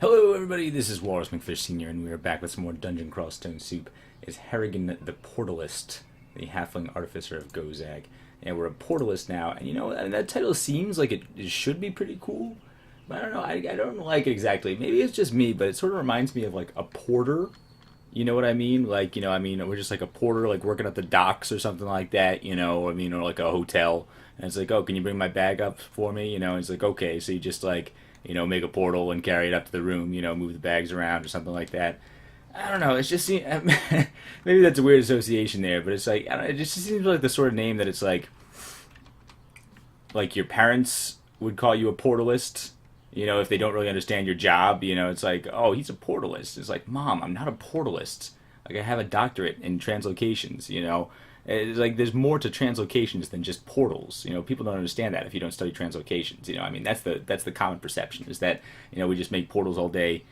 Hello everybody, this is Walrus McFish Sr. and we are back with some more Dungeon Crawl Stone Soup as Harrigan the Portalist, the halfling artificer of Gozag. And we're a portalist now, and that title seems like it should be pretty cool, but I don't know, I don't like it exactly. Maybe it's just me, but it sort of reminds me of like a porter. You know what I mean? Like, we're just like a porter, like working at the docks or something like that, or like a hotel. And it's like, oh, can you bring my bag up for me? And it's like, okay. So you just like, make a portal and carry it up to the room, move the bags around or something like that. I don't know. It's just, maybe that's a weird association there, but it's like, I don't know, it just seems like the sort of name that it's like your parents would call you a portalist. If they don't really understand your job, it's like, oh, he's a portalist. It's like, Mom, I'm not a portalist. Like, I have a doctorate in translocations. It's like there's more to translocations than just portals. People don't understand that if you don't study translocations. I mean, that's the common perception is that, we just make portals all day.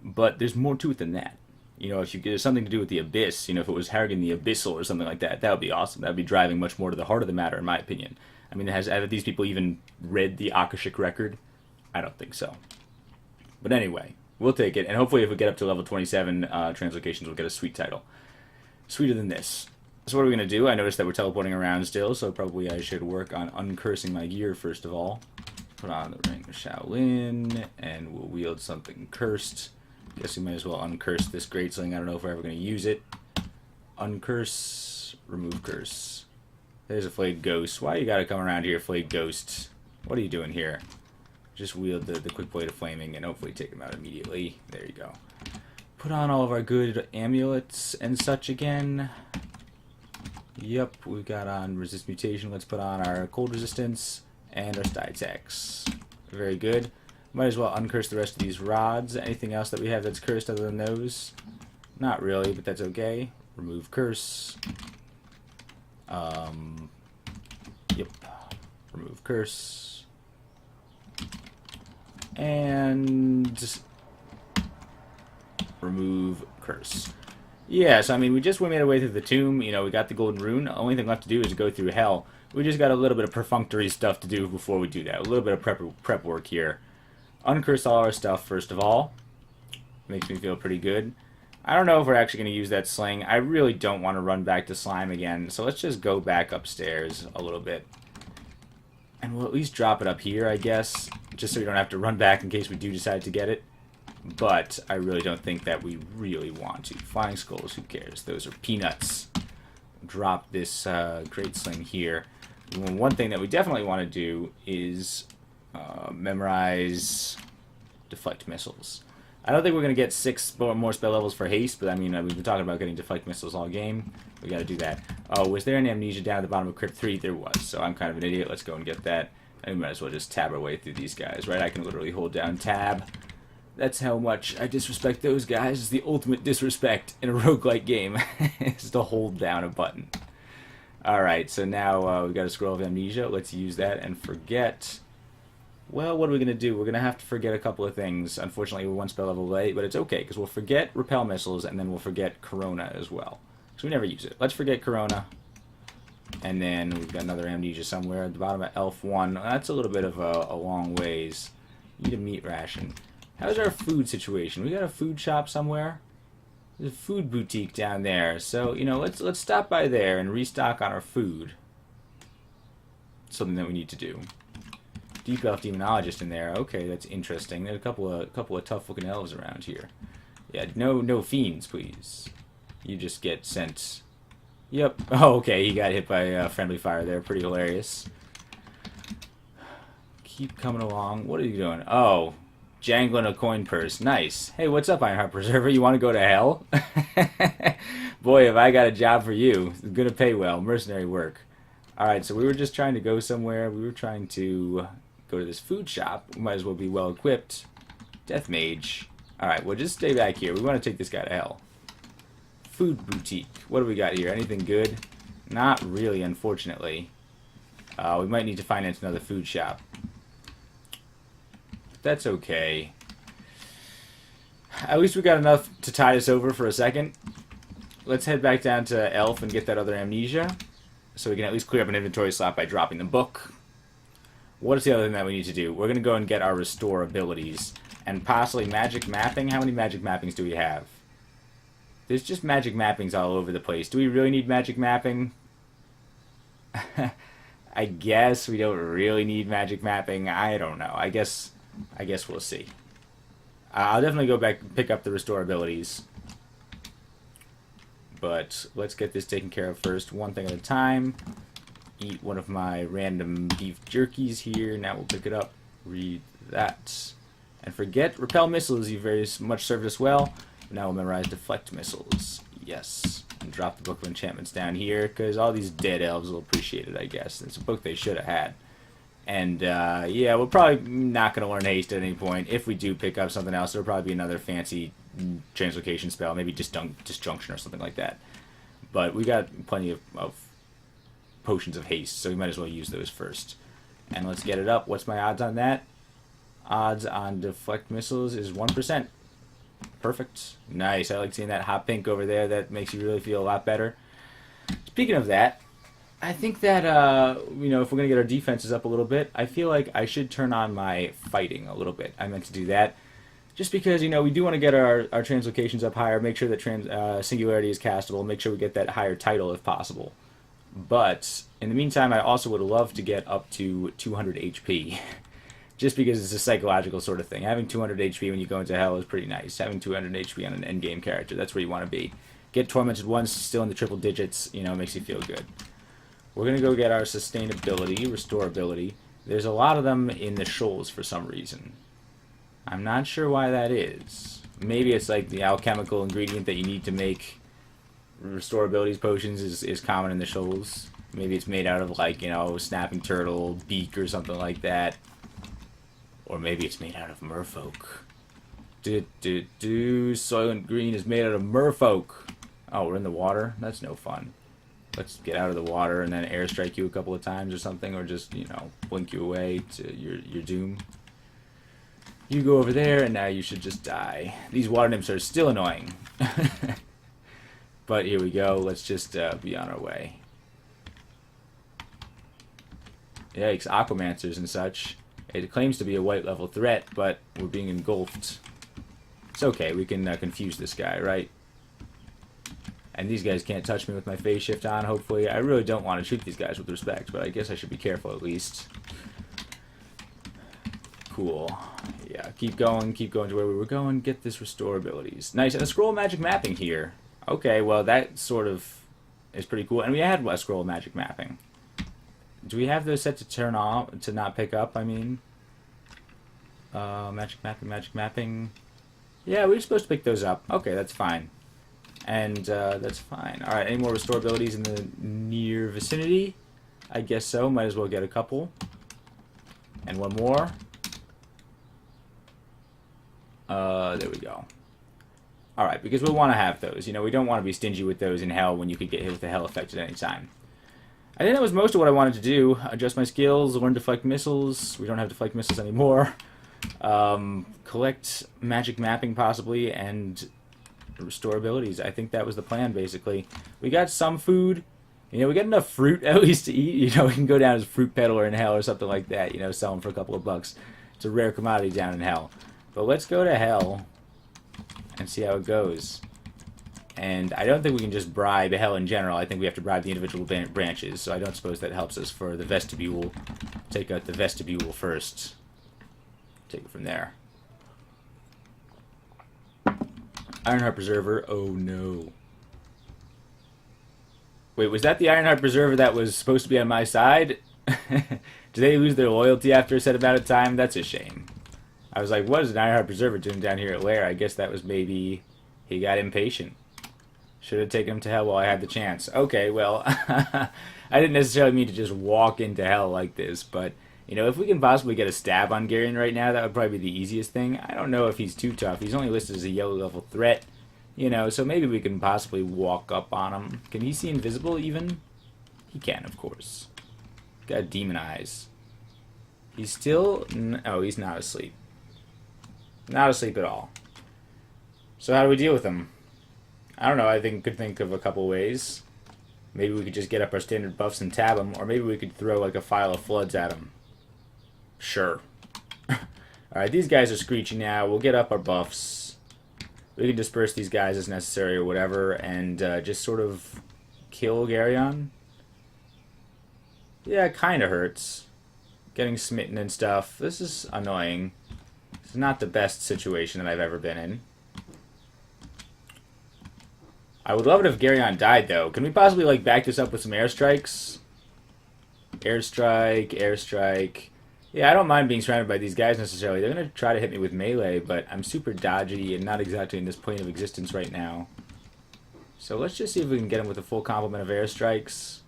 But there's more to it than that. If you there's something to do with the abyss, if it was Harrigan the Abyssal or something like that, that would be awesome. That would be driving much more to the heart of the matter, in my opinion. I mean, have these people even read the Akashic record? I don't think so. But anyway, we'll take it, and hopefully if we get up to level 27 translocations, we'll get a sweet title. Sweeter than this. So what are we going to do? I noticed that we're teleporting around still, so probably I should work on uncursing my gear first of all. Put on the ring of Shaolin, and we'll wield something cursed. Guess we might as well uncurse this great sling. I don't know if we're ever going to use it. Uncurse, remove curse. There's a flayed ghost. Why you got to come around here, flayed ghost? What are you doing here? Just wield the quick blade of flaming and hopefully take him out immediately. There you go. Put on all of our good amulets and such again. Yep, we've got on resist mutation. Let's put on our cold resistance and our sty attacks. Very good. Might as well uncurse the rest of these rods. Anything else that we have that's cursed other than those? Not really, but that's okay. Remove curse. Yep. Remove curse. And remove curse. Yeah, so I mean, we made our way through the tomb. We got the golden rune. The only thing left to do is go through hell. We just got a little bit of perfunctory stuff to do before we do that. A little bit of prep work here. Uncurse all our stuff first of all. Makes me feel pretty good. I don't know if we're actually going to use that sling. I really don't want to run back to slime again, so let's just go back upstairs a little bit. And we'll at least drop it up here, I guess, just so we don't have to run back in case we do decide to get it. But I really don't think that we really want to. Flying skulls, who cares? Those are peanuts. Drop this great sling here. One thing that we definitely want to do is memorize deflect missiles. I don't think we're going to get 6 more spell levels for haste, but I mean, we've been talking about getting deflect missiles all game. We got to do that. Oh, was there an amnesia down at the bottom of Crypt 3? There was, so I'm kind of an idiot. Let's go and get that. And we might as well just tab our way through these guys, right? I can literally hold down tab. That's how much I disrespect those guys. It's the ultimate disrespect in a roguelike game. Is to hold down a button. Alright, so now we've got a scroll of amnesia. Let's use that and forget. Well, what are we going to do? We're going to have to forget a couple of things. Unfortunately, we're 1 spell level late, but it's okay, because we'll forget repel missiles, and then we'll forget Corona as well. So we never use it. Let's forget Corona. And then we've got another amnesia somewhere at the bottom of Elf 1. That's a little bit of a long ways. Need a meat ration. How's our food situation? We got a food shop somewhere? There's a food boutique down there. So, let's stop by there and restock on our food. Something that we need to do. Deep Elf Demonologist in there. Okay, that's interesting. There's a couple of tough-looking elves around here. Yeah, no fiends, please. You just get sent. Yep. Oh, okay, he got hit by friendly fire there. Pretty hilarious. Keep coming along. What are you doing? Oh, jangling a coin purse. Nice. Hey, what's up, Ironheart Preserver? You want to go to hell? Boy, have I got a job for you. It's going to pay well. Mercenary work. Alright, so we were just trying to go somewhere. We were trying to go to this food shop. We might as well be well equipped. Death Mage. Alright, well, just stay back here. We want to take this guy to hell. Food boutique. What do we got here? Anything good? Not really, unfortunately. We might need to finance another food shop. That's okay. At least we got enough to tide us over for a second. Let's head back down to Elf and get that other amnesia. So we can at least clear up an inventory slot by dropping the book. What is the other thing that we need to do? We're going to go and get our restore abilities. And possibly magic mapping. How many magic mappings do we have? There's just magic mappings all over the place. Do we really need magic mapping? I guess we don't really need magic mapping. I don't know. I guess we'll see. I'll definitely go back and pick up the restore abilities. But let's get this taken care of first, one thing at a time. Eat one of my random beef jerkies here. Now we'll pick it up. Read that. And forget repel missiles. You very much served us well. Now we'll memorize deflect missiles. Yes. And drop the book of enchantments down here, because all these dead elves will appreciate it, I guess. It's a book they should have had. And, yeah, we're probably not going to learn haste at any point. If we do pick up something else, there'll probably be another fancy translocation spell, maybe disjunction or something like that. But we got plenty of potions of haste, so we might as well use those first. And let's get it up. What's my odds on that? Odds on deflect missiles is 1%. Perfect. Nice. I like seeing that hot pink over there. That makes you really feel a lot better. Speaking of that, I think that, you know, if we're going to get our defenses up a little bit, I feel like I should turn on my fighting a little bit. I meant to do that. Just because, you know, we do want to get our translocations up higher, make sure that Singularity is castable, make sure we get that higher title if possible. But, in the meantime, I also would love to get up to 200 HP. Just because it's a psychological sort of thing. Having 200 HP when you go into hell is pretty nice. Having 200 HP on an endgame character, that's where you want to be. Get tormented once, still in the triple digits, you know, makes you feel good. We're going to go get our sustainability, restorability. There's a lot of them in the shoals for some reason. I'm not sure why that is. Maybe it's like the alchemical ingredient that you need to make restorabilities potions is common in the shoals. Maybe it's made out of, like, you know, snapping turtle, beak, or something like that. Or maybe it's made out of merfolk. Soylent Green is made out of merfolk. Oh, we're in the water? That's no fun. Let's get out of the water and then airstrike you a couple of times or something. Or just, you know, blink you away to your doom. You go over there and now you should just die. These water nymphs are still annoying. But here we go. Let's just be on our way. Yikes, aquamancers and such. It claims to be a white level threat, but we're being engulfed. It's okay, we can confuse this guy, right? And these guys can't touch me with my phase shift on, hopefully. I really don't want to treat these guys with respect, but I guess I should be careful at least. Cool. Yeah, keep going to where we were going. Get this restore abilities. Nice, and a scroll of magic mapping here. Okay, well that sort of is pretty cool. And we had a scroll of magic mapping. Do we have those set to turn off, to not pick up, I mean? Magic mapping. Yeah, we were supposed to pick those up. Okay, that's fine. And, that's fine. Alright, any more restore abilities in the near vicinity? I guess so. Might as well get a couple. And one more. There we go. Alright, because we'll want to have those. You know, we don't want to be stingy with those in hell when you could get hit with the hell effect at any time. I think that was most of what I wanted to do. Adjust my skills, learn deflect missiles. We don't have deflect missiles anymore. Collect magic mapping possibly, and restore abilities. I think that was the plan, basically. We got some food. You know, we got enough fruit at least to eat. You know, we can go down as a fruit peddler in hell or something like that. You know, sell them for a couple of bucks. It's a rare commodity down in hell. But let's go to hell and see how it goes. And I don't think we can just bribe hell in general. I think we have to bribe the individual branches. So I don't suppose that helps us for the vestibule. Take out the vestibule first. Take it from there. Ironheart Preserver. Oh no. Wait, was that the Ironheart Preserver that was supposed to be on my side? Do they lose their loyalty after a set amount of time? That's a shame. I was like, what is an Ironheart Preserver doing down here at Lair? I guess that was maybe he got impatient. Should have taken him to hell while I had the chance. Okay, well, I didn't necessarily mean to just walk into hell like this, but, you know, if we can possibly get a stab on Garion right now, that would probably be the easiest thing. I don't know if he's too tough. He's only listed as a yellow level threat, you know, so maybe we can possibly walk up on him. Can he see invisible even? He can, of course. Got demon eyes. He's still... Oh, he's not asleep. Not asleep at all. So how do we deal with him? I don't know, I could think of a couple ways. Maybe we could just get up our standard buffs and tab him, or maybe we could throw like a file of floods at him. Sure. Alright, these guys are screeching now. We'll get up our buffs. We can disperse these guys as necessary or whatever, and just sort of kill Garyon. Yeah, it kind of hurts. Getting smitten and stuff. This is annoying. This is not the best situation that I've ever been in. I would love it if Garyon died, though. Can we possibly, like, back this up with some airstrikes? Airstrike, airstrike. Yeah, I don't mind being surrounded by these guys necessarily. They're going to try to hit me with melee, but I'm super dodgy and not exactly in this plane of existence right now. So let's just see if we can get them with a full complement of airstrikes.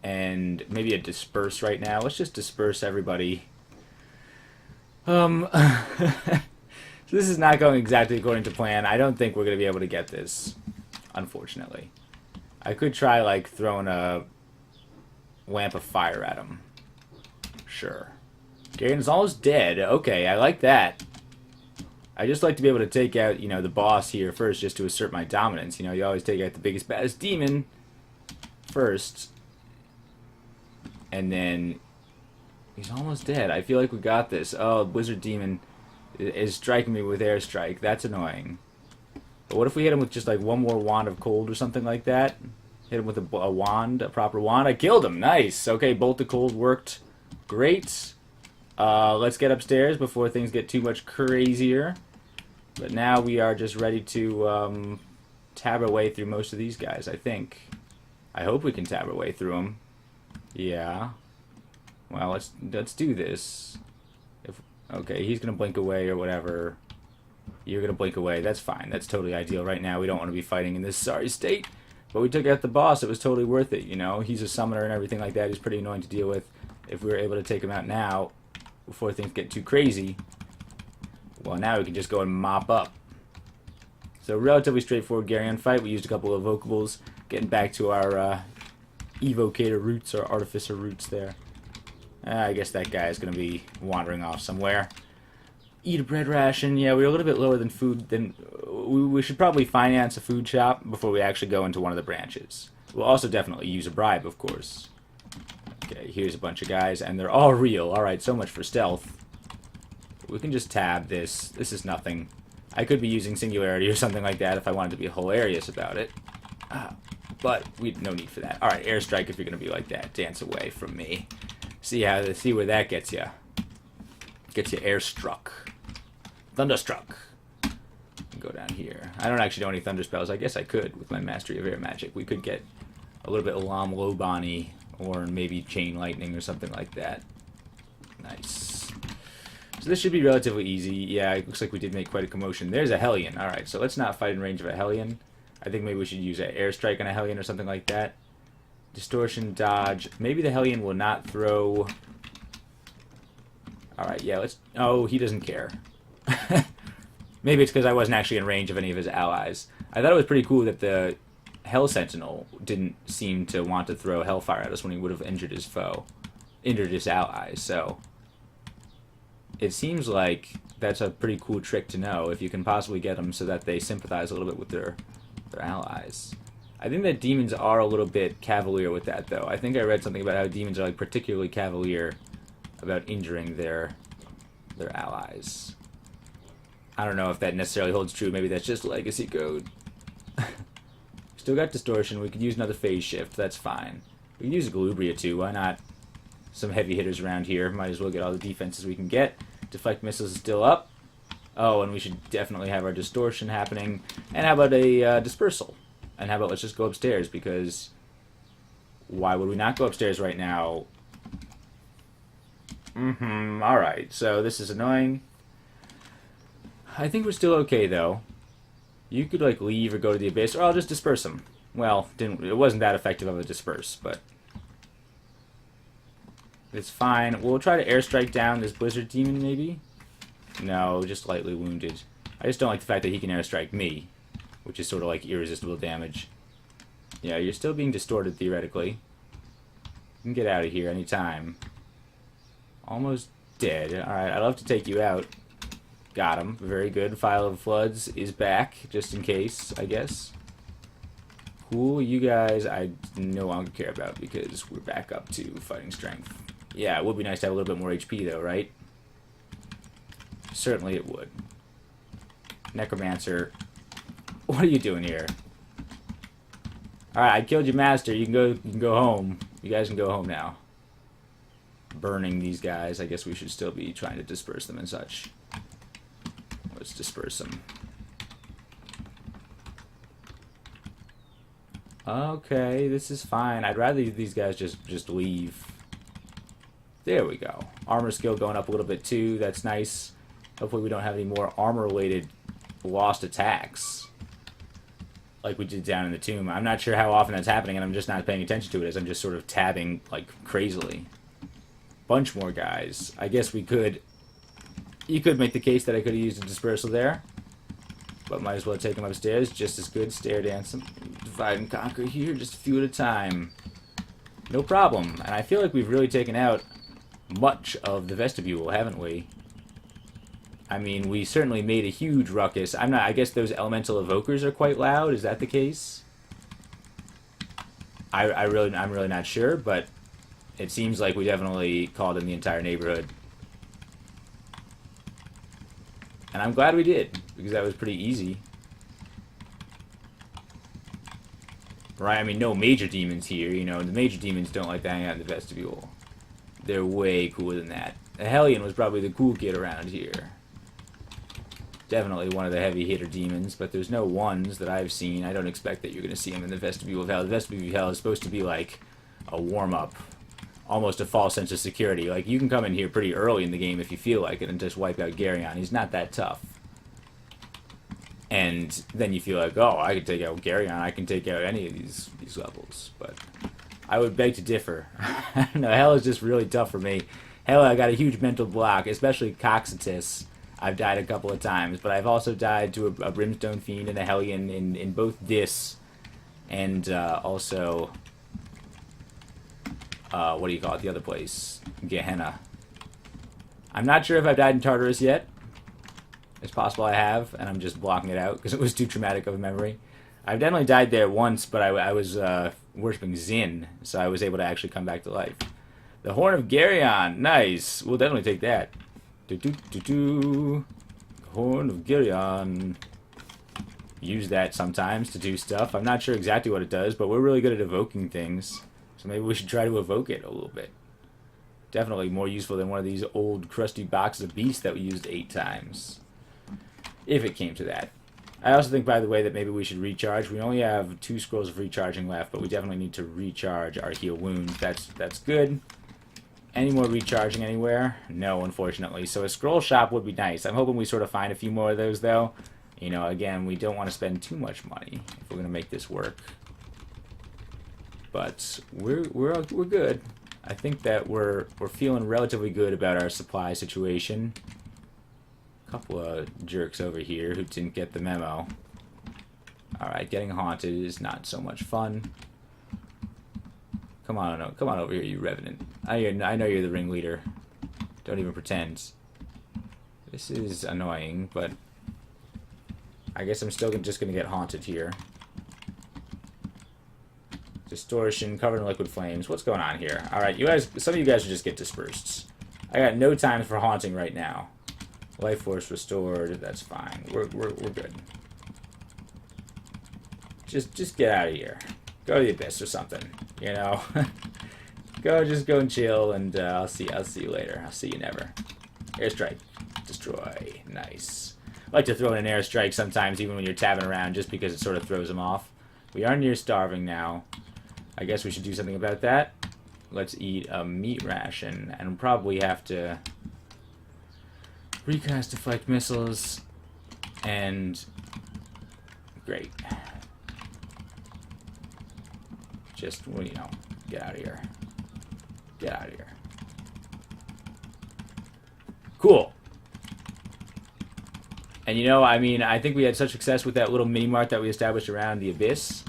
And maybe a disperse right now. Let's just disperse everybody. So this is not going exactly according to plan. I don't think we're going to be able to get this, unfortunately. I could try, like, throwing a lamp of fire at him. Sure. Garen's almost dead. Okay, I like that. I just like to be able to take out, you know, the boss here first just to assert my dominance. You know, you always take out the biggest, baddest demon first. And then he's almost dead. I feel like we got this. Oh, Wizard Demon is striking me with airstrike. That's annoying. But what if we hit him with just like one more wand of cold or something like that? Hit him with a wand, a proper wand. I killed him. Nice. Okay, Bolt of Cold worked great. Let's get upstairs before things get too much crazier. But now we are just ready to tab our way through most of these guys, I think. I hope we can tab our way through them. Yeah. Well, let's do this. Okay, he's gonna blink away or whatever. You're gonna blink away. That's fine. That's totally ideal right now. We don't want to be fighting in this sorry state. But we took out the boss. It was totally worth it, you know. He's a summoner and everything like that. He's pretty annoying to deal with. If we were able to take him out now, before things get too crazy, well, now we can just go and mop up. So, relatively straightforward Garyon fight. We used a couple of evocables, getting back to our evocator roots, or artificer roots there. I guess that guy is going to be wandering off somewhere. Eat a bread ration. Yeah, we're a little bit lower than food. We should probably finance a food shop before we actually go into one of the branches. We'll also definitely use a bribe, of course. Okay, here's a bunch of guys, and they're all real. Alright, so much for stealth. We can just tab this. This is nothing. I could be using Singularity or something like that if I wanted to be hilarious about it. But no need for that. Alright, airstrike if you're going to be like that. Dance away from me. See where that gets you. Gets you airstruck. Thunderstruck. Go down here. I don't actually know any thunder spells. I guess I could with my mastery of air magic. We could get a little bit of Lam Lobani or maybe chain lightning or something like that. Nice. So this should be relatively easy. Yeah, it looks like we did make quite a commotion. There's a Hellion. Alright, so let's not fight in range of a Hellion. I think maybe we should use an airstrike on a Hellion or something like that. Distortion, dodge. Maybe the Hellion will not throw... Alright, yeah, let's... Oh, he doesn't care. Maybe it's because I wasn't actually in range of any of his allies. I thought it was pretty cool that the Hell Sentinel didn't seem to want to throw Hellfire at us when he would have injured his foe. Injured his allies, so... It seems like that's a pretty cool trick to know, if you can possibly get them so that they sympathize a little bit with their allies. I think that demons are a little bit cavalier with that, though. I think I read something about how demons are like particularly cavalier about injuring their allies. I don't know if that necessarily holds true. Maybe that's just legacy code. Still got distortion. We could use another phase shift. That's fine. We can use a Galubria too. Why not? Some heavy hitters around here. Might as well get all the defenses we can get. Deflect missiles is still up. Oh, and we should definitely have our distortion happening. And how about a dispersal? And how about let's just go upstairs, because why would we not go upstairs right now? Alright, so this is annoying. I think we're still okay, though. You could, like, leave or go to the abyss, or I'll just disperse them. Well, it wasn't that effective of a disperse, but... It's fine. We'll try to airstrike down this Blizzard Demon, maybe? No, just lightly wounded. I just don't like the fact that he can airstrike me, which is sort of like irresistible damage. Yeah, you're still being distorted, theoretically. You can get out of here anytime. Almost dead. Alright, I'd love to take you out. Got him. Very good. File of Floods is back, just in case, I guess. Cool. You guys, I no longer care about because we're back up to fighting strength. Yeah, it would be nice to have a little bit more HP, though, right? Certainly it would. Necromancer, what are you doing here? Alright, I killed your master. You can go home. You guys can go home now. Burning these guys. I guess we should still be trying to disperse them and such. Let's disperse them. Okay, this is fine. I'd rather these guys just leave. There we go. Armor skill going up a little bit too. That's nice. Hopefully we don't have any more armor-related lost attacks like we did down in the tomb. I'm not sure how often that's happening, and I'm just not paying attention to it as I'm just sort of tabbing like crazily. Bunch more guys. I guess we could... You could make the case that I could have used a dispersal there, but might as well take them upstairs. Just as good. Stair dance them. Divide and conquer here, just a few at a time. No problem. And I feel like we've really taken out much of the vestibule, haven't we? I mean, we certainly made a huge ruckus. I guess those elemental evokers are quite loud. Is that the case? I'm really not sure, but it seems like we definitely called in the entire neighborhood. And I'm glad we did, because that was pretty easy. Right? I mean, no major demons here, you know. The major demons don't like to hang out in the vestibule. They're way cooler than that. The Hellion was probably the cool kid around here. Definitely one of the heavy hitter demons, but there's no ones that I've seen. I don't expect that you're going to see them in the Vestibule of Hell. The Vestibule of Hell is supposed to be like a warm-up, almost a false sense of security. Like, you can come in here pretty early in the game if you feel like it and just wipe out Garyon. He's not that tough. And then you feel like, oh, I can take out Garyon. I can take out any of these levels. But I would beg to differ. I don't know, Hell is just really tough for me. Hell, I got a huge mental block, especially Coxitus. I've died a couple of times, but I've also died to a Brimstone Fiend and a Hellion in both this and also, what do you call it, the other place? Gehenna. I'm not sure if I've died in Tartarus yet. It's possible I have, and I'm just blocking it out because it was too traumatic of a memory. I've definitely died there once, but I was worshipping Zin, so I was able to actually come back to life. The Horn of Garyon, nice. We'll definitely take that. Horn of Garyon. Use that sometimes to do stuff. I'm not sure exactly what it does, but we're really good at evoking things. So maybe we should try to evoke it a little bit. Definitely more useful than one of these old crusty boxes of beasts that we used 8 times. If it came to that. I also think, by the way, that maybe we should recharge. We only have 2 scrolls of recharging left, but we definitely need to recharge our heal wounds. That's good. Any more recharging anywhere? No, unfortunately. So a scroll shop would be nice. I'm hoping we sort of find a few more of those, though. You know, again, we don't want to spend too much money if we're going to make this work. But we're good. I think that we're feeling relatively good about our supply situation. A couple of jerks over here who didn't get the memo. Alright, getting haunted is not so much fun. Come on over here, you revenant. I know you're the ringleader. Don't even pretend. This is annoying, but I guess I'm still just gonna get haunted here. Distortion, covered in liquid flames. What's going on here? Alright, you guys, some of you guys should just get dispersed. I got no time for haunting right now. Life force restored, that's fine. We're good. Just get out of here. Go to the abyss or something, you know. Just go and chill, and I'll see you later. I'll see you never. Airstrike, destroy, nice. I like to throw in an airstrike sometimes, even when you're tabbing around, just because it sort of throws them off. We are near starving now. I guess we should do something about that. Let's eat a meat ration, and probably have to recast deflect missiles, and great. Just, well, you know, get out of here. Get out of here. Cool. And you know, I mean, I think we had such success with that little mini-mart that we established around the Abyss.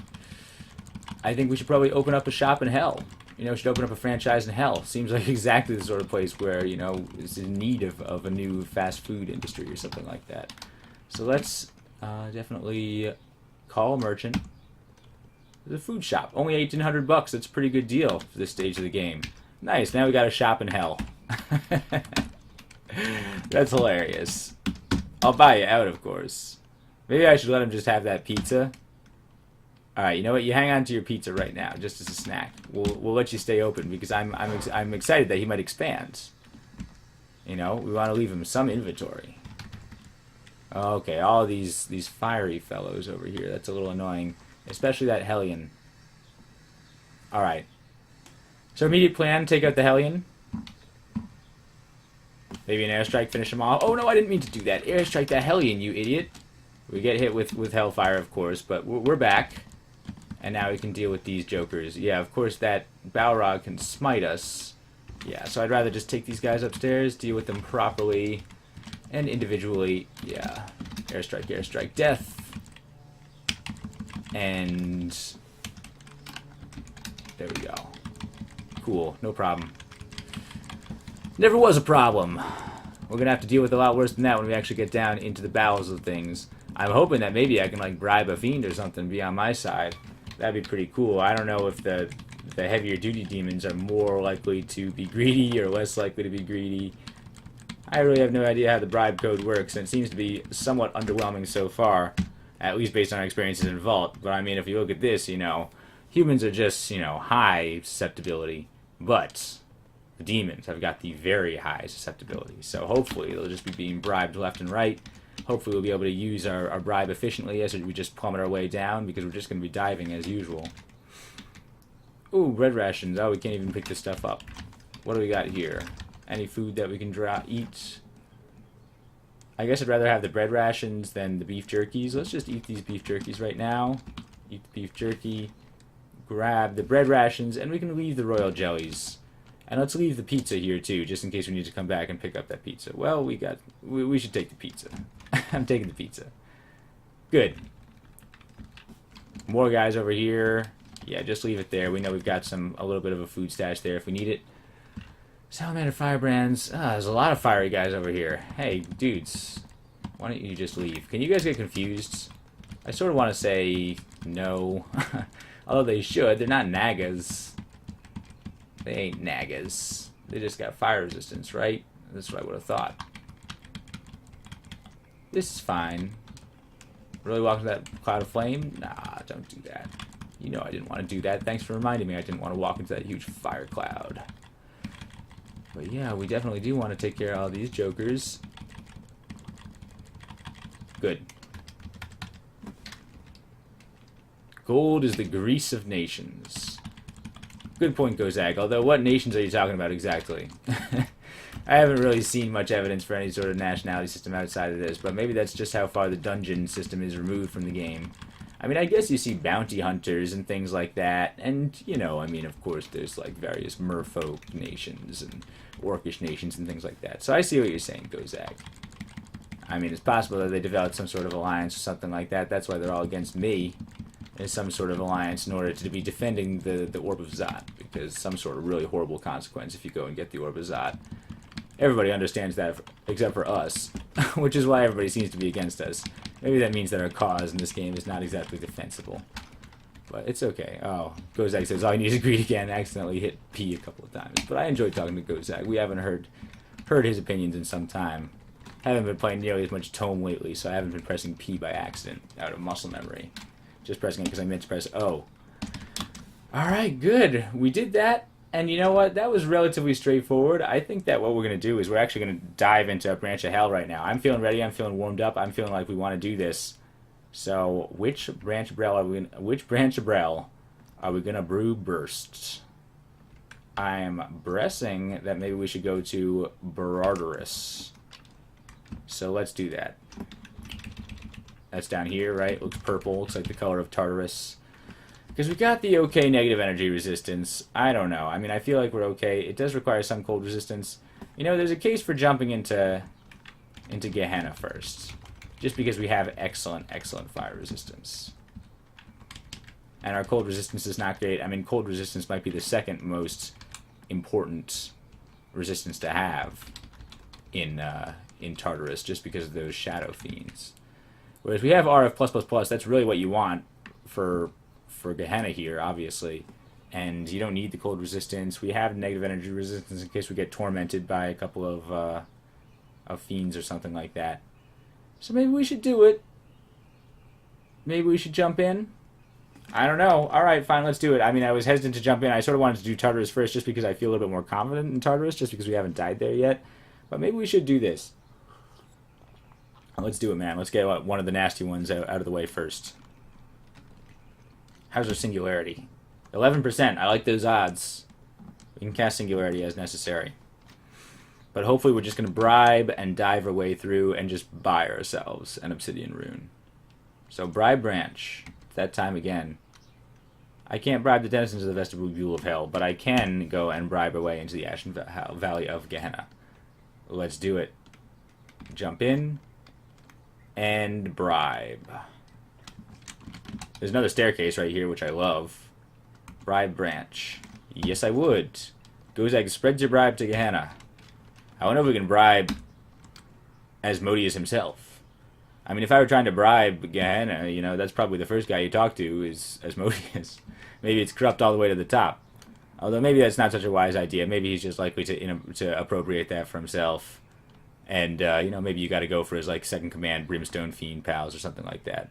I think we should probably open up a shop in Hell. You know, we should open up a franchise in Hell. Seems like exactly the sort of place where, you know, is in need of a new fast food industry or something like that. So let's definitely call a merchant. There's a food shop. Only 1,800 bucks. That's a pretty good deal for this stage of the game. Nice. Now we got a shop in Hell. That's hilarious. I'll buy you out, of course. Maybe I should let him just have that pizza. Alright, you know what? You hang on to your pizza right now, just as a snack. We'll let you stay open, because I'm excited that he might expand. You know, we want to leave him some inventory. Okay, all these fiery fellows over here. That's a little annoying. Especially that Hellion. Alright. So immediate plan, take out the Hellion. Maybe an airstrike, finish him off. Oh no, I didn't mean to do that. Airstrike that Hellion, you idiot. We get hit with Hellfire, of course, but we're back. And now we can deal with these jokers. Yeah, of course that Balrog can smite us. Yeah, so I'd rather just take these guys upstairs, deal with them properly, and individually. Yeah, airstrike, airstrike, death. And there we go. Cool, no problem. Never was a problem. We're gonna have to deal with a lot worse than that when we actually get down into the bowels of things. I'm hoping that maybe I can like bribe a fiend or something, be on my side. That'd be pretty cool. I don't know if the heavier duty demons are more likely to be greedy or less likely to be greedy. I really have no idea how the bribe code works, and it seems to be somewhat underwhelming so far, at least based on our experiences in Vault. But I mean, if you look at this, you know, humans are just, you know, high susceptibility, but the demons have got the very high susceptibility. So hopefully they'll just be being bribed left and right. Hopefully we'll be able to use our bribe efficiently as we just plummet our way down, because we're just going to be diving as usual. Ooh, bread rations. Oh, we can't even pick this stuff up. What do we got here? Any food that we can eat? I guess I'd rather have the bread rations than the beef jerkies. Let's just eat these beef jerkies right now. Eat the beef jerky. Grab the bread rations, and we can leave the royal jellies. And let's leave the pizza here too, just in case we need to come back and pick up that pizza. Well, we should take the pizza. I'm taking the pizza. Good. More guys over here. Yeah, just leave it there. We know we've got a little bit of a food stash there if we need it. Salamander firebrands. There's a lot of fiery guys over here. Hey, dudes. Why don't you just leave? Can you guys get confused? I sort of want to say no. Although they should. They're not Nagas. They ain't Nagas. They just got fire resistance, right? That's what I would have thought. This is fine. Really walk into that cloud of flame? Nah, don't do that. You know I didn't want to do that. Thanks for reminding me I didn't want to walk into that huge fire cloud. But yeah, we definitely do want to take care of all these jokers. Good. Gold is the grease of nations. Good point, Gozag. Although, what nations are you talking about exactly? I haven't really seen much evidence for any sort of nationality system outside of this, but maybe that's just how far the dungeon system is removed from the game. I mean, I guess you see bounty hunters and things like that, and, you know, I mean, of course, there's, like, various merfolk nations and orcish nations and things like that. So I see what you're saying, Gozag. I mean, it's possible that they developed some sort of alliance or something like that. That's why they're all against me. There's some sort of alliance in order to be defending the Orb of Zot, because some sort of really horrible consequence if you go and get the Orb of Zot. Everybody understands that, except for us, which is why everybody seems to be against us. Maybe that means that our cause in this game is not exactly defensible. But it's okay. Oh, Gozag says, all you need is greed again. Accidentally hit P a couple of times. But I enjoyed talking to Gozag. We haven't heard his opinions in some time. Haven't been playing nearly as much Tome lately, so I haven't been pressing P by accident out of muscle memory. Just pressing it because I meant to press O. Alright, good. We did that. And you know what? That was relatively straightforward. I think that what we're going to do is we're actually going to dive into a branch of hell right now. I'm feeling ready. I'm feeling warmed up. I'm feeling like we want to do this. So, which branch of Brel are we going to brew burst? I'm guessing that maybe we should go to Barardarus. So let's do that. That's down here, right? Looks purple. Looks like the color of Tartarus. Because we got the okay negative energy resistance. I don't know. I mean, I feel like we're okay. It does require some cold resistance. You know, there's a case for jumping into Gehenna first. Just because we have excellent fire resistance. And our cold resistance is not great. I mean, cold resistance might be the second most important resistance to have in Tartarus, just because of those shadow fiends. Whereas we have RF+++, that's really what you want for Gehenna here, obviously. And you don't need the cold resistance. We have negative energy resistance in case we get tormented by a couple of of fiends or something like that. So maybe we should do it. Maybe we should jump in. I don't know. All right, fine, let's do it. I mean, I was hesitant to jump in. I sort of wanted to do Tartarus first just because I feel a little bit more confident in Tartarus, just because we haven't died there yet. But maybe we should do this. Let's do it, man. Let's get one of the nasty ones out of the way first. How's our Singularity? 11%. I like those odds. We can cast Singularity as necessary. But hopefully we're just going to bribe and dive our way through and just buy ourselves an Obsidian Rune. So Bribe Branch. It's that time again. I can't bribe the denizens of the Vestibule of Hell, but I can go and bribe our way into the Ashen Valley of Gehenna. Let's do it. Jump in. And bribe. There's another staircase right here, which I love. Bribe Branch. Yes, I would. Gozag spreads your bribe to Gehenna. I wonder if we can bribe Asmodeus himself. I mean, if I were trying to bribe Gehenna, you know, that's probably the first guy you talk to is Asmodeus. Maybe it's corrupt all the way to the top. Although maybe that's not such a wise idea. Maybe he's just likely to appropriate that for himself. And, you know, maybe you got to go for his, like, second command, Brimstone Fiend pals or something like that.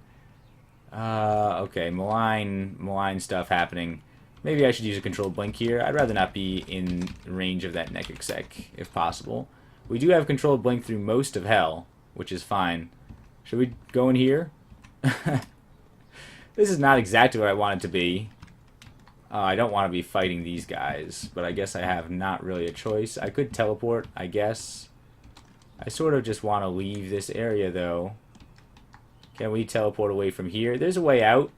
Okay, malign stuff happening. Maybe I should use a controlled blink here. I'd rather not be in range of that Nekexec, if possible. We do have controlled blink through most of hell, which is fine. Should we go in here? This is not exactly what I want it to be. I don't want to be fighting these guys, but I guess I have not really a choice. I could teleport, I guess. I sort of just want to leave this area, though. Can we teleport away from here? There's a way out.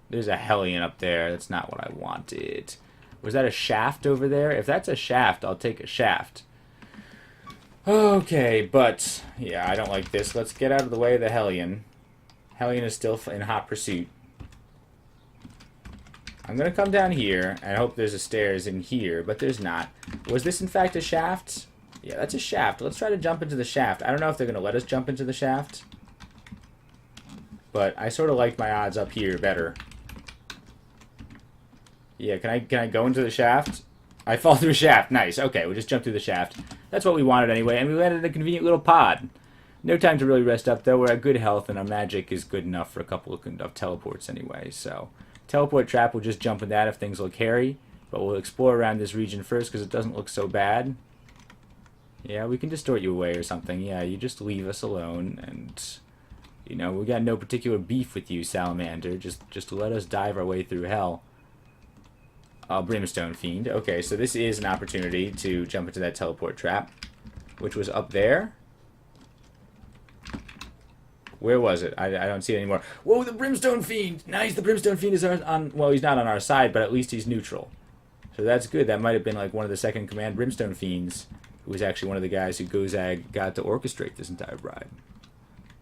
There's a Hellion up there. That's not what I wanted. Was that a shaft over there? If that's a shaft, I'll take a shaft. Okay, but... yeah, I don't like this. Let's get out of the way of the Hellion. Hellion is still in hot pursuit. I'm going to come down here, and I hope there's a stairs in here, but there's not. Was this, in fact, a shaft? Yeah, that's a shaft. Let's try to jump into the shaft. I don't know if they're going to let us jump into the shaft. But I sort of like my odds up here better. Yeah, can I go into the shaft? I fall through a shaft. Nice. Okay, we'll just jump through the shaft. That's what we wanted anyway, and we landed in a convenient little pod. No time to really rest up, though. We're at good health, and our magic is good enough for a couple of teleports anyway. So, teleport trap, we'll just jump in that if things look hairy. But we'll explore around this region first, because it doesn't look so bad. Yeah, we can distort you away or something. Yeah, you just leave us alone, and... you know, we got no particular beef with you, Salamander. Just let us dive our way through hell. Brimstone Fiend. Okay, so this is an opportunity to jump into that teleport trap, which was up there. Where was it? I don't see it anymore. Whoa, the Brimstone Fiend! Nice, the Brimstone Fiend is on... well, he's not on our side, but at least he's neutral. So that's good. That might have been like one of the second command Brimstone Fiends, who was actually one of the guys who Gozag got to orchestrate this entire bribe.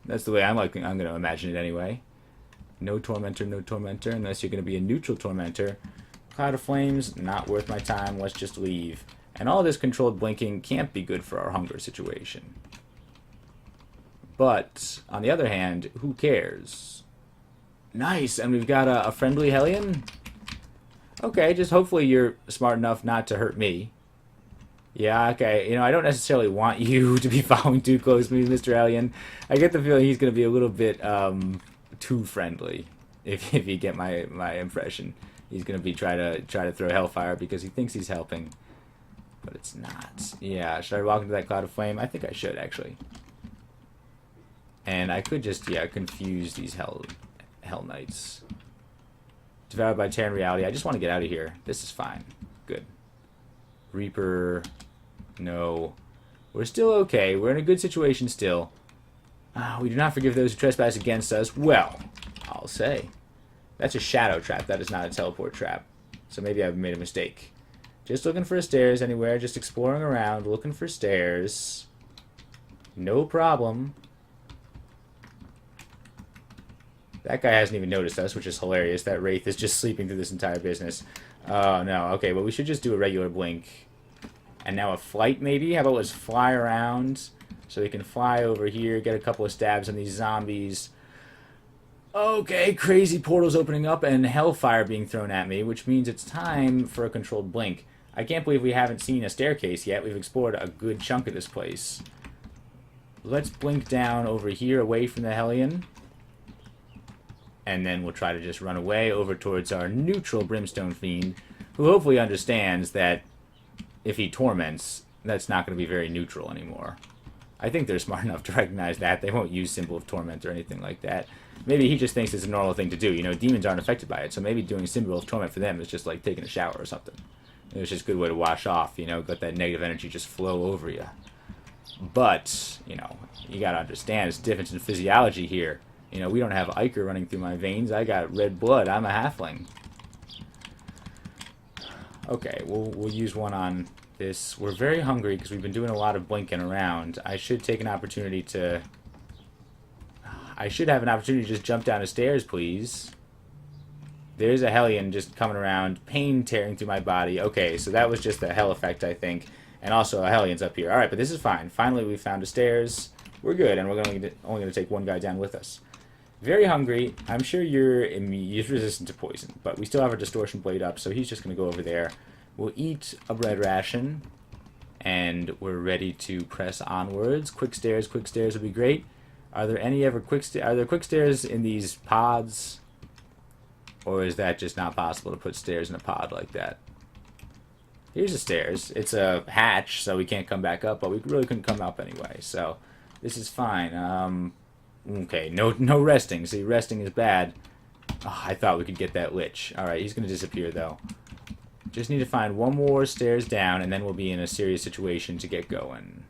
That's the way I'm going to imagine it anyway. No Tormentor, no Tormentor, unless you're going to be a neutral Tormentor. Cloud of Flames, not worth my time. Let's just leave. And all this controlled blinking can't be good for our hunger situation. But, on the other hand, who cares? Nice, and we've got a friendly Hellion? Okay, just hopefully you're smart enough not to hurt me. Yeah, okay. You know, I don't necessarily want you to be following too closely, Mr. Hellion. I get the feeling he's going to be a little bit too friendly, if you get my impression. He's going to be try to throw hellfire because he thinks he's helping, but it's not. Yeah, should I walk into that cloud of flame? I think I should, actually. And I could just, yeah, confuse these hell knights. Devoured by Terran reality. I just want to get out of here. This is fine. Good. Reaper. No. We're still okay. We're in a good situation still. We do not forgive those who trespass against us. Well, I'll say. That's a shadow trap. That is not a teleport trap. So maybe I've made a mistake. Just looking for stairs anywhere. Just exploring around. Looking for stairs. No problem. That guy hasn't even noticed us, which is hilarious. That Wraith is just sleeping through this entire business. Oh, no. Okay, well, we should just do a regular blink. And now a flight, maybe? How about let's fly around so we can fly over here, get a couple of stabs on these zombies. Okay, crazy portals opening up and hellfire being thrown at me, which means it's time for a controlled blink. I can't believe we haven't seen a staircase yet. We've explored a good chunk of this place. Let's blink down over here away from the Hellion. And then we'll try to just run away over towards our neutral Brimstone Fiend, who hopefully understands that if he torments, that's not going to be very neutral anymore. I think they're smart enough to recognize that. They won't use Symbol of Torment or anything like that. Maybe he just thinks it's a normal thing to do. You know, demons aren't affected by it, so maybe doing Symbol of Torment for them is just like taking a shower or something. It's just a good way to wash off, you know, let that negative energy just flow over you. But, you know, you gotta understand, there's a difference in physiology here. You know, we don't have ichor running through my veins. I got red blood. I'm a halfling. Okay, we'll use one on this. We're very hungry because we've been doing a lot of blinking around. I should take an opportunity to... I should have an opportunity to just jump down the stairs, please. There's a Hellion just coming around. Pain tearing through my body. Okay, so that was just the hell effect, I think. And also a Hellion's up here. Alright, but this is fine. Finally, we found the stairs. We're good, and we're only going to take one guy down with us. Very hungry. I'm sure you're resistant to poison, but we still have our Distortion Blade up, so he's just going to go over there. We'll eat a bread ration, and we're ready to press onwards. Quick stairs would be great. Are there any ever quick stairs in these pods? Or is that just not possible to put stairs in a pod like that? Here's the stairs. It's a hatch, so we can't come back up, but we really couldn't come up anyway, so this is fine. Okay, no resting. See, resting is bad. Oh, I thought we could get that Lich. Alright, he's going to disappear, though. Just need to find one more stairs down, and then we'll be in a serious situation to get going.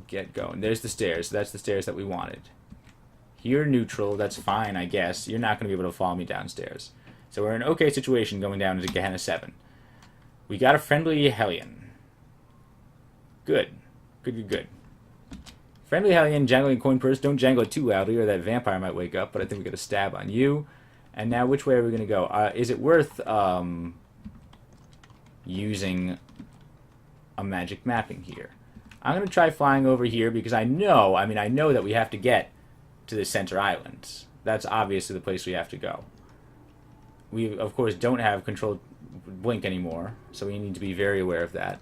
Get going. There's the stairs. That's the stairs that we wanted. You're neutral. That's fine, I guess. You're not going to be able to follow me downstairs. So we're in an okay situation going down to Gehenna 7. We got a friendly Hellion. Good. Good. Friendly Hellion, jangling coin purse. Don't jangle it too loudly or that vampire might wake up, but I think we got a stab on you. And now which way are we going to go? Is it worth using a magic mapping here? I'm going to try flying over here because I know that we have to get to the center island. That's obviously the place we have to go. We, of course, don't have controlled blink anymore, so we need to be very aware of that.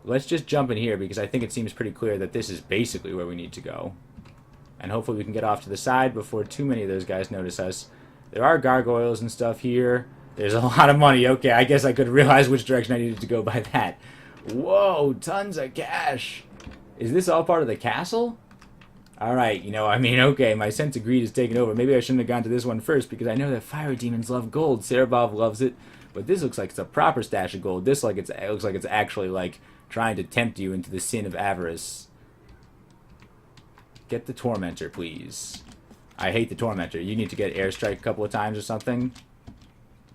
Let's just jump in here because I think it seems pretty clear that this is basically where we need to go. And hopefully we can get off to the side before too many of those guys notice us. There are gargoyles and stuff here. There's a lot of money. Okay, I guess I could realize which direction I needed to go by that. Whoa, tons of cash. Is this all part of the castle? Alright, okay, my sense of greed is taken over. Maybe I shouldn't have gone to this one first because I know that fire demons love gold. Serabov loves it. But this looks like it's a proper stash of gold. This it looks like it's actually like trying to tempt you into the sin of avarice. Get the Tormentor, please. I hate the Tormentor. You need to get airstrike a couple of times or something.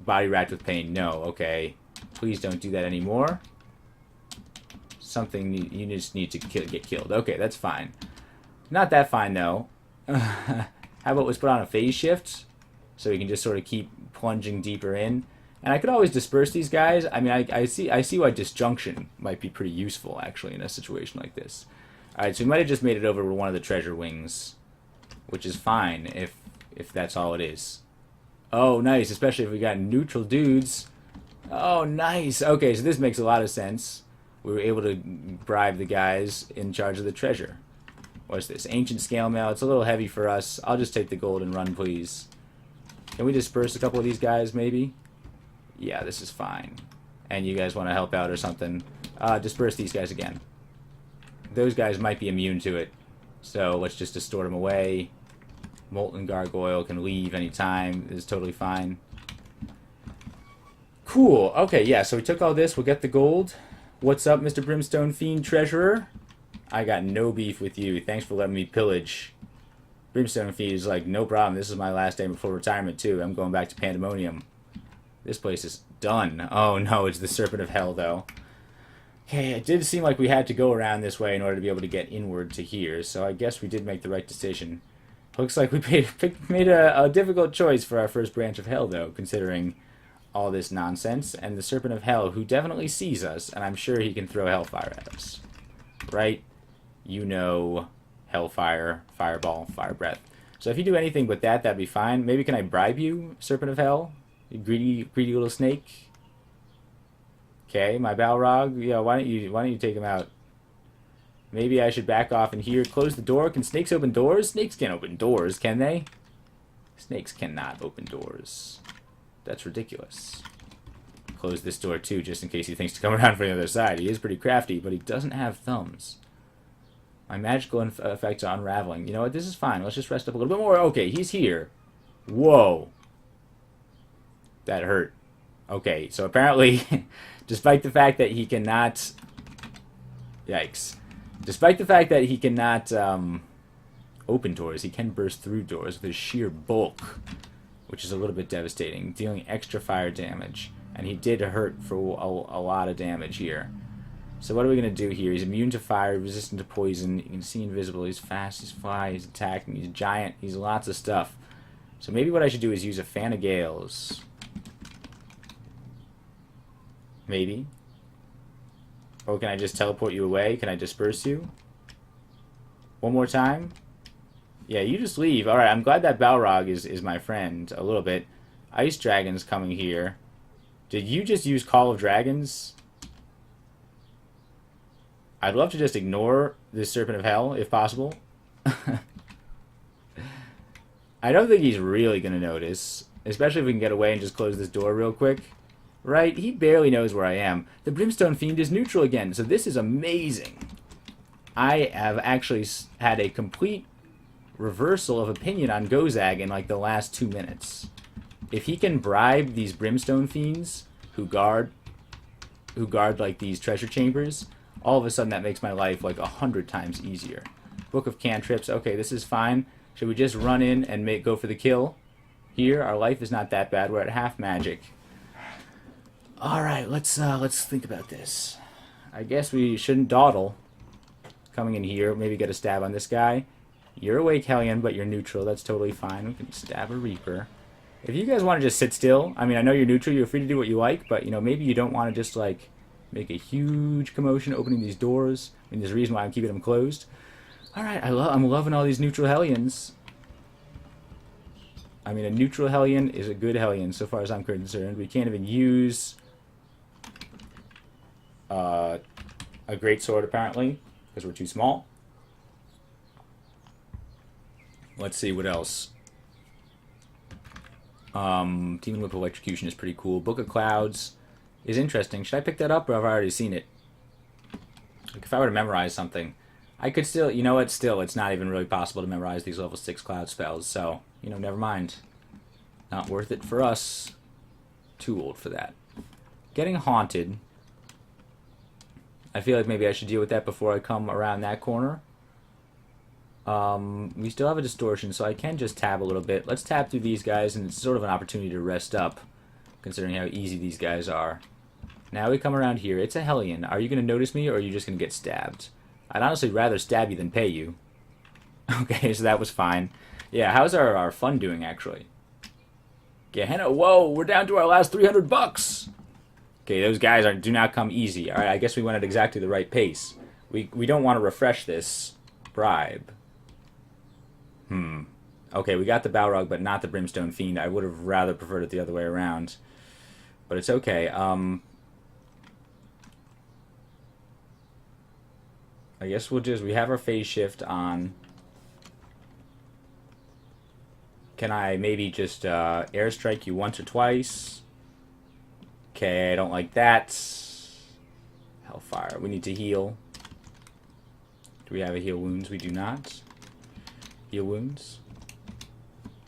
Body racked with pain. No, okay. Please don't do that anymore. Something you just need to get killed. Okay, that's fine. Not that fine, though. How about let's put on a phase shift so we can just sort of keep plunging deeper in. And I could always disperse these guys. I mean, I see why disjunction might be pretty useful, actually, in a situation like this. Alright, so we might have just made it over to one of the treasure wings, which is fine if that's all it is. Oh, nice, especially if we got neutral dudes. Oh, nice. Okay, so this makes a lot of sense. We were able to bribe the guys in charge of the treasure. What's this? Ancient scale mail. It's a little heavy for us. I'll just take the gold and run, please. Can we disperse a couple of these guys, maybe? Yeah, this is fine. And you guys want to help out or something? Disperse these guys again. Those guys might be immune to it. So let's just distort them away. Molten Gargoyle can leave anytime. It's totally fine. Cool. Okay, yeah, so we took all this. We'll get the gold. What's up, Mr. Brimstone Fiend Treasurer? I got no beef with you. Thanks for letting me pillage. Brimstone Fiend is like, no problem. This is my last day before retirement, too. I'm going back to Pandemonium. This place is done. Oh, no, it's the Serpent of Hell, though. Okay, it did seem like we had to go around this way in order to be able to get inward to here, so I guess we did make the right decision. Looks like we made a difficult choice for our first branch of Hell, though, considering all this nonsense. And the Serpent of Hell, who definitely sees us, and I'm sure he can throw Hellfire at us. Right? You know, Hellfire, Fireball, Fire Breath. So if you do anything but that, that'd be fine. Maybe can I bribe you, Serpent of Hell? You greedy little snake? Okay, my Balrog. Yeah, why don't you take him out? Maybe I should back off in here. Close the door. Can snakes open doors? Snakes can't open doors, can they? Snakes cannot open doors. That's ridiculous. Close this door too, just in case he thinks to come around from the other side. He is pretty crafty, but he doesn't have thumbs. My magical effects are unraveling. You know what? This is fine. Let's just rest up a little bit more. Okay, he's here. Whoa. That hurt. Okay, so apparently, despite the fact that he cannot... Yikes. Despite the fact that he cannot open doors, he can burst through doors with his sheer bulk, which is a little bit devastating, dealing extra fire damage. And he did hurt for a lot of damage here. So what are we going to do here? He's immune to fire, resistant to poison. You can see invisible. He's fast, he's fly, he's attacking, he's giant, he's lots of stuff. So maybe what I should do is use a fan of gales. Maybe. Oh, can I just teleport you away? Can I disperse you? One more time? Yeah, you just leave. Alright, I'm glad that Balrog is my friend a little bit. Ice Dragon's coming here. Did you just use Call of Dragons? I'd love to just ignore this Serpent of Hell, if possible. I don't think he's really going to notice. Especially if we can get away and just close this door real quick. Right? He barely knows where I am. The Brimstone Fiend is neutral again, so this is amazing. I have actually had a complete reversal of opinion on Gozag in like the last 2 minutes. If he can bribe these Brimstone Fiends who guard like these treasure chambers, all of a sudden that makes my life like 100 times easier. Book of Cantrips. Okay, this is fine. Should we just run in and go for the kill? Here, our life is not that bad. We're at half magic. Alright, let's think about this. I guess we shouldn't dawdle. Coming in here, maybe get a stab on this guy. You're awake, Hellion, but you're neutral. That's totally fine. We can stab a Reaper. If you guys want to just sit still, I mean, I know you're neutral, you're free to do what you like, but, you know, maybe you don't want to just, like, make a huge commotion opening these doors. I mean, there's a reason why I'm keeping them closed. Alright, I'm loving all these neutral Hellions. I mean, a neutral Hellion is a good Hellion, so far as I'm concerned. We can't even use a great sword, apparently, because we're too small. Let's see, what else? Demon Whip Electrocution is pretty cool. Book of Clouds is interesting. Should I pick that up, or have I already seen it? Like, if I were to memorize something, I could still, you know what, still, it's not even really possible to memorize these level 6 cloud spells, so, you know, never mind. Not worth it for us. Too old for that. Getting Haunted. I feel like maybe I should deal with that before I come around that corner. We still have a distortion, so I can just tab a little bit. Let's tab through these guys, and it's sort of an opportunity to rest up, considering how easy these guys are. Now we come around here. It's a Hellion. Are you going to notice me, or are you just going to get stabbed? I'd honestly rather stab you than pay you. Okay, so that was fine. Yeah, how's our fun doing, actually? Gehenna, whoa, we're down to our last 300 bucks! Okay, those guys do not come easy. Alright, I guess we went at exactly the right pace. We don't want to refresh this bribe. Okay, we got the Balrog, but not the Brimstone Fiend. I would have rather preferred it the other way around. But it's okay. I guess we have our phase shift on. Can I maybe just airstrike you once or twice? Okay, I don't like that. Hellfire. We need to heal. Do we have a heal wounds? We do not. Heal wounds.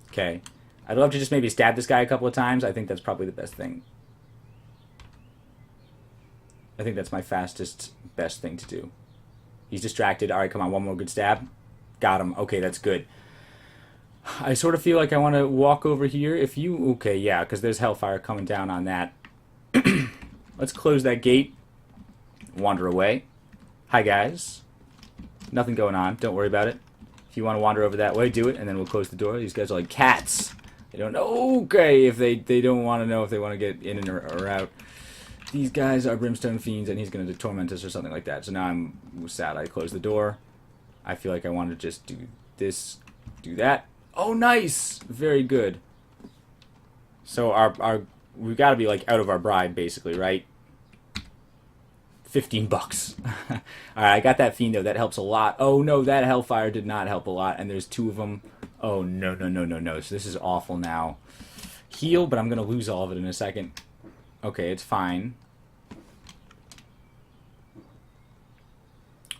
Okay. I'd love to just maybe stab this guy a couple of times. I think that's probably the best thing. I think that's my fastest, best thing to do. He's distracted. Alright, come on. One more good stab. Got him. Okay, that's good. I sort of feel like I want to walk over here. If you... Okay, yeah, because there's Hellfire coming down on that. Let's close that gate. Wander away. Hi, guys. Nothing going on. Don't worry about it. If you want to wander over that way, do it, and then we'll close the door. These guys are like cats. They don't know. Okay, if they don't want to know if they want to get in or out. These guys are Brimstone Fiends, and he's going to torment us or something like that. So now I'm sad I closed the door. I feel like I want to just do this, do that. Oh, nice! Very good. So we've got to be like out of our bribe, basically, right? $15. All right, I got that fiend though. That helps a lot. Oh no, that hellfire did not help a lot. And there's two of them. Oh no, no, no, no, no. So this is awful now. Heal, but I'm gonna lose all of it in a second. Okay, it's fine.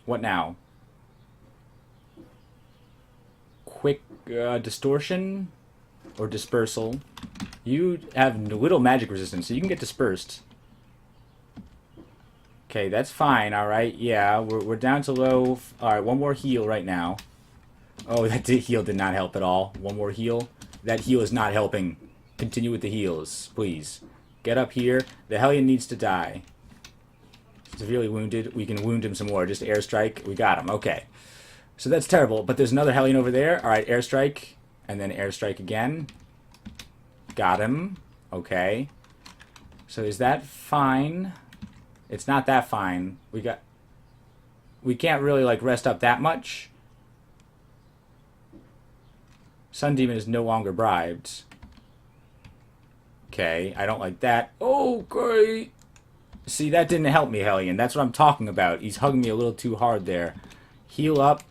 What now? Quick distortion or dispersal. You have little magic resistance, so you can get dispersed. Okay, that's fine, alright. Yeah, we're down to low. Alright, one more heal right now. Oh, that heal did not help at all. One more heal. That heal is not helping. Continue with the heals, please. Get up here. The Hellion needs to die. Severely wounded. We can wound him some more. Just airstrike. We got him. Okay. So that's terrible. But there's another Hellion over there. Alright, airstrike. And then airstrike again. Got him. Okay. So is that fine? It's not that fine. We can't really, like, rest up that much. Sun Demon is no longer bribed. Okay, I don't like that. Oh, great! See, that didn't help me, Hellion. That's what I'm talking about. He's hugging me a little too hard there. Heal up,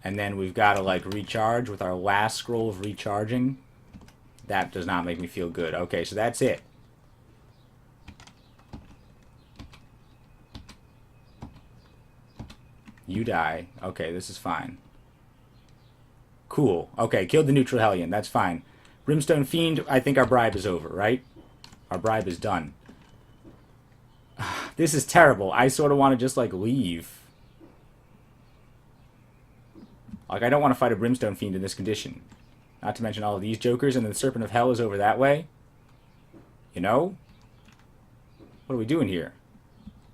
and then we've got to, like, recharge with our last scroll of recharging. That does not make me feel good. Okay, so that's it. You die. Okay, this is fine. Cool. Okay, killed the neutral Hellion. That's fine. Brimstone Fiend, I think our bribe is over, right? Our bribe is done. This is terrible. I sort of want to just, like, leave. Like, I don't want to fight a Brimstone Fiend in this condition. Not to mention all of these jokers, and the Serpent of Hell is over that way. You know? What are we doing here?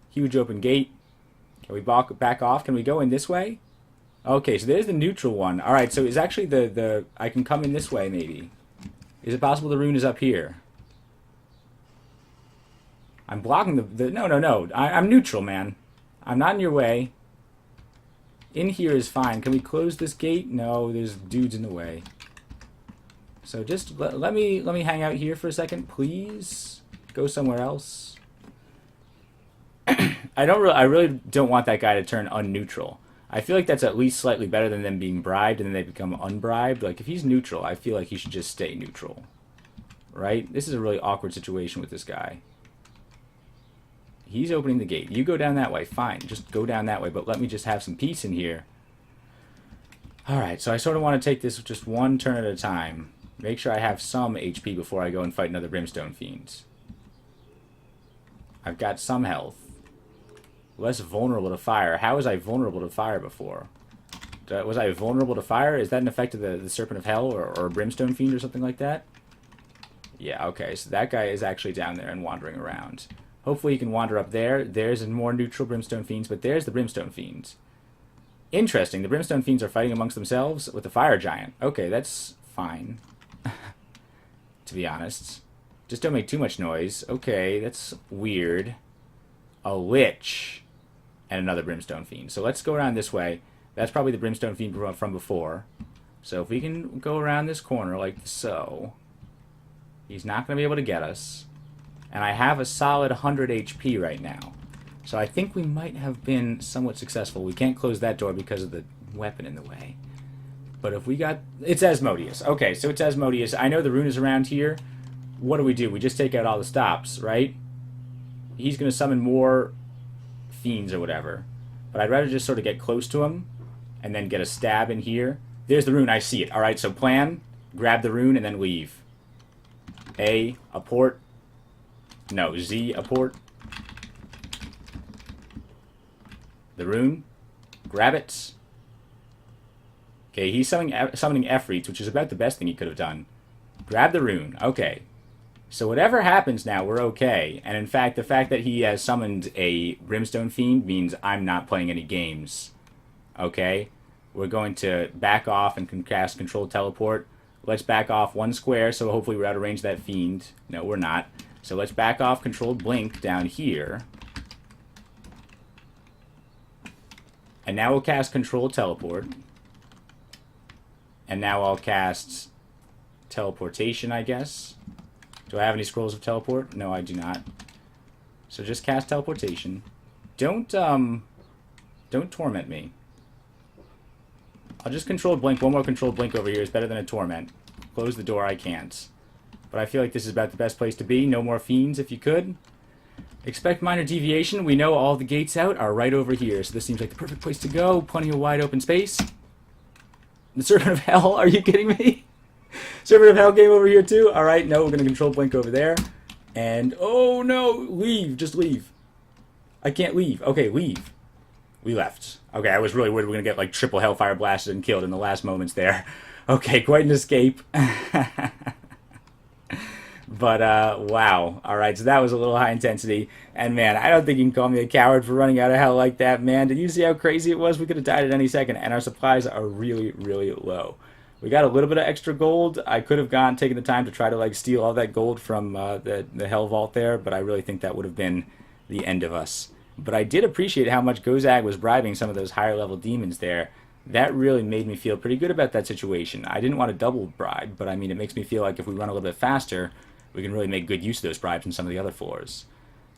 Huge open gate. Can we back off? Can we go in this way? Okay, so there's the neutral one. Alright, so is actually the... I can come in this way, maybe. Is it possible the rune is up here? I'm blocking the... No. I'm neutral, man. I'm not in your way. In here is fine. Can we close this gate? No, there's dudes in the way. So just let me hang out here for a second, please. Go somewhere else. I really don't want that guy to turn unneutral. I feel like that's at least slightly better than them being bribed and then they become unbribed. Like, if he's neutral, I feel like he should just stay neutral. Right? This is a really awkward situation with this guy. He's opening the gate. You go down that way. Fine. Just go down that way. But let me just have some peace in here. Alright, so I sort of want to take this just one turn at a time. Make sure I have some HP before I go and fight another Brimstone Fiend. I've got some health. Less vulnerable to fire. How was I vulnerable to fire before? Was I vulnerable to fire? Is that an effect of the Serpent of Hell or a Brimstone Fiend or something like that? Yeah, okay. So that guy is actually down there and wandering around. Hopefully he can wander up there. There's a more neutral Brimstone Fiends, but there's the Brimstone Fiends. Interesting. The Brimstone Fiends are fighting amongst themselves with the Fire Giant. Okay, that's fine. To be honest. Just don't make too much noise. Okay, that's weird. A Lich. And another Brimstone Fiend. So let's go around this way. That's probably the Brimstone Fiend from before. So if we can go around this corner like so, he's not going to be able to get us. And I have a solid 100 HP right now. So I think we might have been somewhat successful. We can't close that door because of the weapon in the way. But if we got... It's Asmodeus. Okay, so it's Asmodeus. I know the rune is around here. What do? We just take out all the stops, right? He's going to summon more fiends or whatever. But I'd rather just sort of get close to him and then get a stab in here. There's the rune. I see it. All right, so plan. Grab the rune and then leave. A port. No, Z, a port. The rune. Grab it. Okay, he's summoning Efreets, which is about the best thing he could have done. Grab the rune. Okay. So whatever happens now, we're okay. And in fact, the fact that he has summoned a Brimstone Fiend means I'm not playing any games. Okay? We're going to back off and cast Controlled Teleport. Let's back off one square, so hopefully we're out of range of that Fiend. No, we're not. So let's back off Controlled Blink down here. And now we'll cast Controlled Teleport. And now I'll cast Teleportation, I guess. Do I have any scrolls of teleport? No, I do not. So just cast Teleportation. don't torment me. I'll just controlled blink. One more controlled blink over here is better than a torment. Close the door, I can't. But I feel like this is about the best place to be. No more fiends if you could. Expect minor deviation. We know all the gates out are right over here, so this seems like the perfect place to go. Plenty of wide open space. The Servant of Hell, are you kidding me? Servant of Hell game over here too? Alright, no, we're going to control blink over there. And, oh no, leave, just leave. I can't leave. Okay, leave. We left. Okay, I was really worried we were going to get like triple Hellfire blasted and killed in the last moments there. Okay, quite an escape. But, wow. Alright, so that was a little high intensity. And, man, I don't think you can call me a coward for running out of hell like that, man. Did you see how crazy it was? We could have died at any second, and our supplies are really, really low. We got a little bit of extra gold. I could have taken the time to try to, like, steal all that gold from the Hell Vault there, but I really think that would have been the end of us. But I did appreciate how much Gozag was bribing some of those higher-level demons there. That really made me feel pretty good about that situation. I didn't want to double bribe, but, I mean, it makes me feel like if we run a little bit faster, we can really make good use of those bribes in some of the other floors.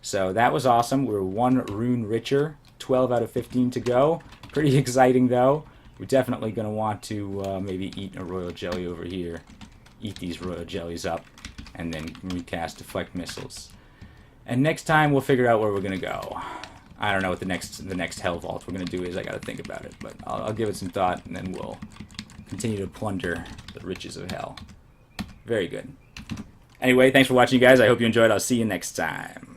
So that was awesome. We were 1 rune richer, 12 out of 15 to go. Pretty exciting, though. We're definitely going to want to maybe eat a royal jelly over here. Eat these royal jellies up, and then recast deflect missiles. And next time, we'll figure out where we're going to go. I don't know what the next Hell Vault we're going to do is. I got to think about it, but I'll give it some thought, and then we'll continue to plunder the riches of hell. Very good. Anyway, thanks for watching, you guys. I hope you enjoyed. I'll see you next time.